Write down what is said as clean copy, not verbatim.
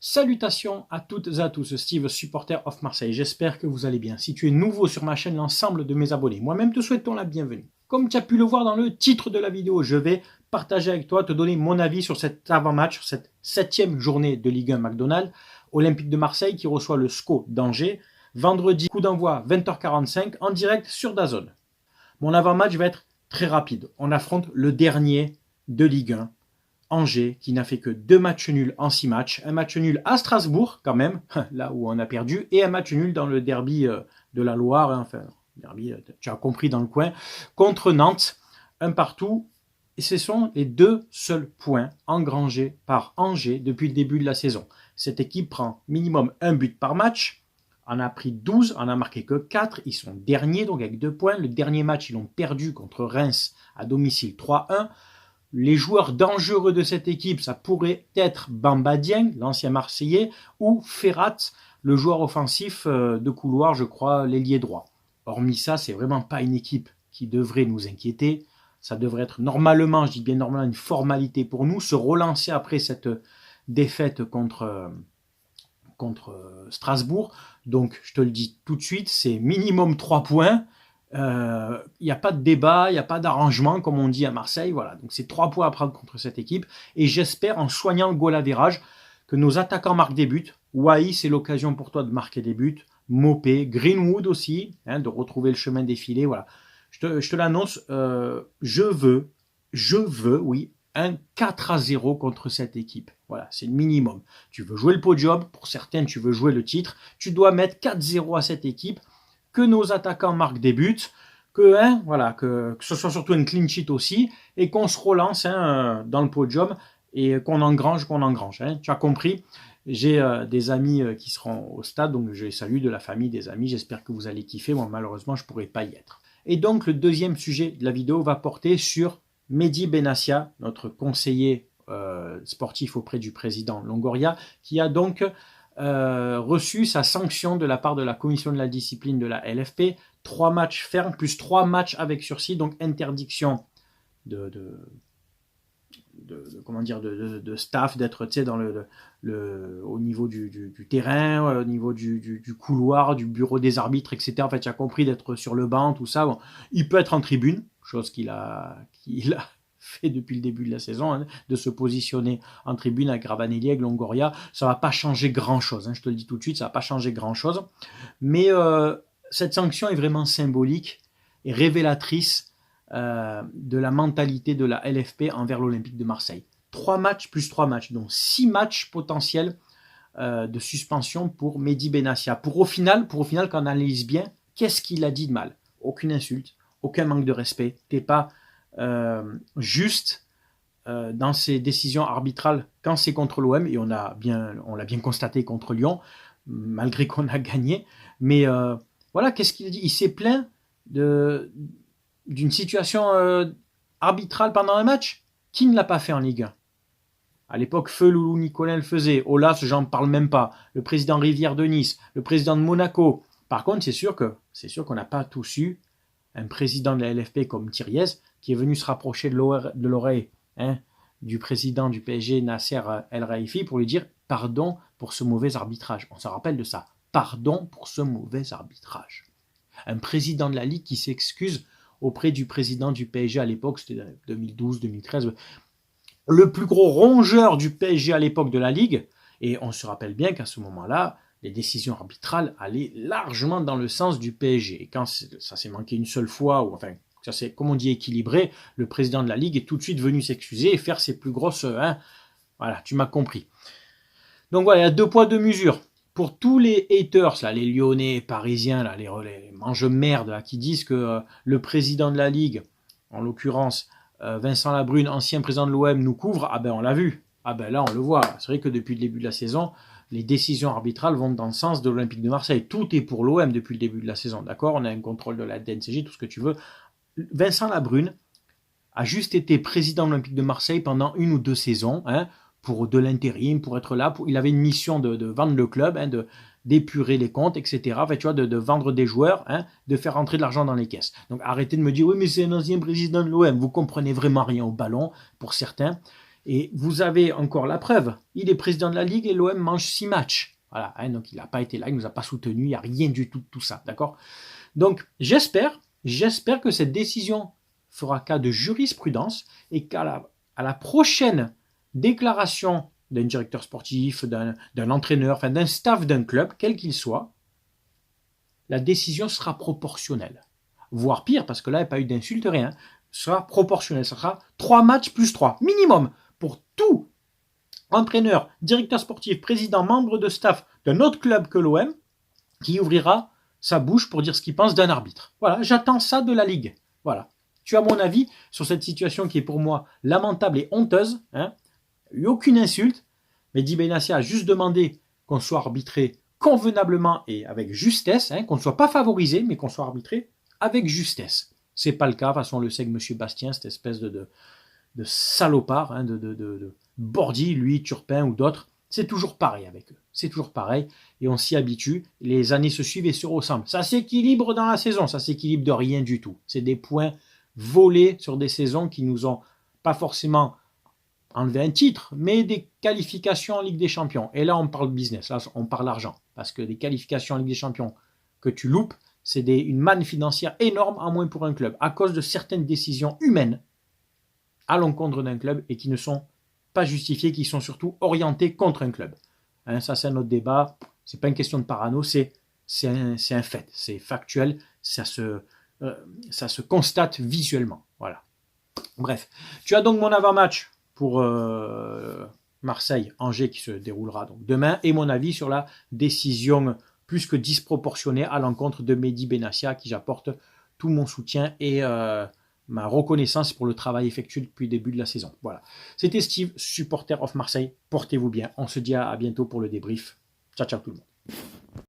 Salutations à toutes et à tous, Steve, supporter of Marseille. J'espère que vous allez bien. Si tu es nouveau sur ma chaîne, l'ensemble de mes abonnés, moi-même te souhaitons la bienvenue. Comme tu as pu le voir dans le titre de la vidéo, je vais partager avec toi, te donner mon avis sur cet avant-match, sur cette 7e journée de Ligue 1 McDonald's. Olympique de Marseille qui reçoit le SCO d'Angers. Vendredi, coup d'envoi 20h45 en direct sur DAZN. Mon avant-match va être très rapide. On affronte le dernier de Ligue 1. Angers, qui n'a fait que 2 matchs nuls en 6 matchs. Un match nul à Strasbourg, quand même, là où on a perdu, et un match nul dans le derby de la Loire, enfin, derby, tu as compris, dans le coin, contre Nantes, un partout. Et ce sont les 2 seuls points engrangés par Angers depuis le début de la saison. Cette équipe prend minimum 1 but par match, en a pris 12, en a marqué que 4, ils sont derniers, donc avec 2 points. Le dernier match, ils l'ont perdu contre Reims à domicile 3-1. Les joueurs dangereux de cette équipe, ça pourrait être Bamba Dieng, l'ancien Marseillais, ou Ferrat, le joueur offensif de couloir, je crois, l'ailier droit. Hormis ça, c'est vraiment pas une équipe qui devrait nous inquiéter. Ça devrait être normalement, je dis bien normalement, une formalité pour nous, se relancer après cette défaite contre Strasbourg. Donc, je te le dis tout de suite, c'est minimum 3 points. Il n'y a pas de débat, il n'y a pas d'arrangement, comme on dit à Marseille. Voilà, donc c'est 3 points à prendre contre cette équipe. Et j'espère, en soignant le goal average, que nos attaquants marquent des buts. Wai, c'est l'occasion pour toi de marquer des buts. Mopé, Greenwood aussi, de retrouver le chemin défilé. Voilà, je te l'annonce, je veux, oui, un 4-0 contre cette équipe. Voilà, c'est le minimum. Tu veux jouer le podium, pour certains, tu veux jouer le titre. Tu dois mettre 4-0 à cette équipe. Que nos attaquants marquent des buts, que ce soit surtout une clean sheet aussi, et qu'on se relance dans le podium et qu'on engrange. Tu as compris. J'ai des amis qui seront au stade, donc je les salue, de la famille, des amis. J'espère que vous allez kiffer. Moi, malheureusement, je ne pourrai pas y être. Et donc, le deuxième sujet de la vidéo va porter sur Mehdi Benassia, notre conseiller sportif auprès du président Longoria, qui a donc reçu sa sanction de la part de la commission de la discipline de la LFP, 3 matchs fermes plus 3 matchs avec sursis, donc interdiction de staff, d'être au niveau du terrain, au niveau du couloir, du bureau des arbitres, etc. En fait, tu as compris, d'être sur le banc, tout ça. Bon, il peut être en tribune, chose qu'il a fait depuis le début de la saison, de se positionner en tribune avec Ravanelli, avec Longoria. Ça ne va pas changer grand-chose, je te le dis tout de suite, ça ne va pas changer grand-chose. Mais cette sanction est vraiment symbolique et révélatrice de la mentalité de la LFP envers l'Olympique de Marseille. 3 matchs plus 3 matchs, donc 6 matchs potentiels de suspension pour Mehdi Benassia. Pour au final, quand on analyse bien, qu'est-ce qu'il a dit de mal? Aucune insulte, aucun manque de respect. T'es pas juste dans ses décisions arbitrales quand c'est contre l'OM, et on l'a bien constaté contre Lyon, malgré qu'on a gagné. Mais voilà, qu'est-ce qu'il a dit? Il s'est plaint d'une situation arbitrale pendant un match. Qui ne l'a pas fait en Ligue 1? À l'époque, Feu Loulou Nicolin le faisait. Olas, j'en parle même pas. Le président Rivière de Nice, le président de Monaco. Par contre, c'est sûr qu'on n'a pas tous eu un président de la LFP comme Thiriez qui est venu se rapprocher de l'oreille du président du PSG, Nasser El Raifi, pour lui dire pardon pour ce mauvais arbitrage. On se rappelle de ça. Pardon pour ce mauvais arbitrage. Un président de la Ligue qui s'excuse auprès du président du PSG à l'époque, c'était 2012-2013, le plus gros rongeur du PSG à l'époque de la Ligue. Et on se rappelle bien qu'à ce moment-là, les décisions arbitrales allaient largement dans le sens du PSG. Et quand ça s'est manqué une seule fois, ou enfin, ça s'est, comme on dit, équilibré, le président de la Ligue est tout de suite venu s'excuser et faire ses plus grosses... voilà, tu m'as compris. Donc voilà, il y a 2 poids 2 mesures. Pour tous les haters, là, les Lyonnais, Parisiens, là, les mange-merde, là, qui disent que le président de la Ligue, en l'occurrence Vincent Labrune, ancien président de l'OM, nous couvre, ah ben on l'a vu. Ah ben là, on le voit. C'est vrai que depuis le début de la saison, les décisions arbitrales vont dans le sens de l'Olympique de Marseille. Tout est pour l'OM depuis le début de la saison, d'accord? On a un contrôle de la DNCG, tout ce que tu veux. Vincent Labrune a juste été président de l'Olympique de Marseille pendant 1 ou 2 saisons, pour de l'intérim, pour être là. Il avait une mission de vendre le club, d'épurer les comptes, etc. Enfin, tu vois, de vendre des joueurs, de faire rentrer de l'argent dans les caisses. Donc arrêtez de me dire, oui, mais c'est un ancien président de l'OM. Vous comprenez vraiment rien au ballon, pour certains. Et vous avez encore la preuve. Il est président de la Ligue et l'OM mange 6 matchs. Voilà, hein, donc il n'a pas été là, il ne nous a pas soutenus, il n'y a rien du tout de tout ça, d'accord? Donc j'espère que cette décision fera cas de jurisprudence et qu'à la prochaine déclaration d'un directeur sportif, d'un entraîneur, enfin d'un staff d'un club, quel qu'il soit, la décision sera proportionnelle. Voire pire, parce que là, il n'y a pas eu d'insulte, rien. Sera proportionnelle. Ça sera 3 matchs plus 3, minimum, pour tout entraîneur, directeur sportif, président, membre de staff d'un autre club que l'OM, qui ouvrira sa bouche pour dire ce qu'il pense d'un arbitre. Voilà, j'attends ça de la Ligue. Voilà. Tu as mon avis sur cette situation qui est pour moi lamentable et honteuse. Hein. Il n'y a eu aucune insulte. Mehdi Benassia a juste demandé qu'on soit arbitré convenablement et avec justesse, hein, qu'on ne soit pas favorisé, mais qu'on soit arbitré avec justesse. C'est pas le cas, de toute façon, on le sait que M. Bastien, cette espèce de salopard, hein, de Bordy, lui, Turpin ou d'autres, c'est toujours pareil avec eux. C'est toujours pareil et on s'y habitue. Les années se suivent et se ressemblent. Ça s'équilibre dans la saison, ça s'équilibre de rien du tout. C'est des points volés sur des saisons qui nous ont pas forcément enlevé un titre, mais des qualifications en Ligue des Champions. Et là, on parle business, là, on parle argent. Parce que des qualifications en Ligue des Champions que tu loupes, c'est une manne financière énorme, en moins pour un club, à cause de certaines décisions humaines à l'encontre d'un club et qui ne sont pas justifiées, qui sont surtout orientées contre un club. Hein, ça, c'est un autre débat. C'est pas une question de parano, c'est un fait, c'est factuel, ça se constate visuellement. Voilà. Bref, tu as donc mon avant-match pour Marseille-Angers qui se déroulera donc demain et mon avis sur la décision plus que disproportionnée à l'encontre de Mehdi Benassia qui j'apporte tout mon soutien et ma reconnaissance pour le travail effectué depuis le début de la saison. Voilà. C'était Steve, supporter of Marseille. Portez-vous bien. On se dit à bientôt pour le débrief. Ciao, ciao tout le monde.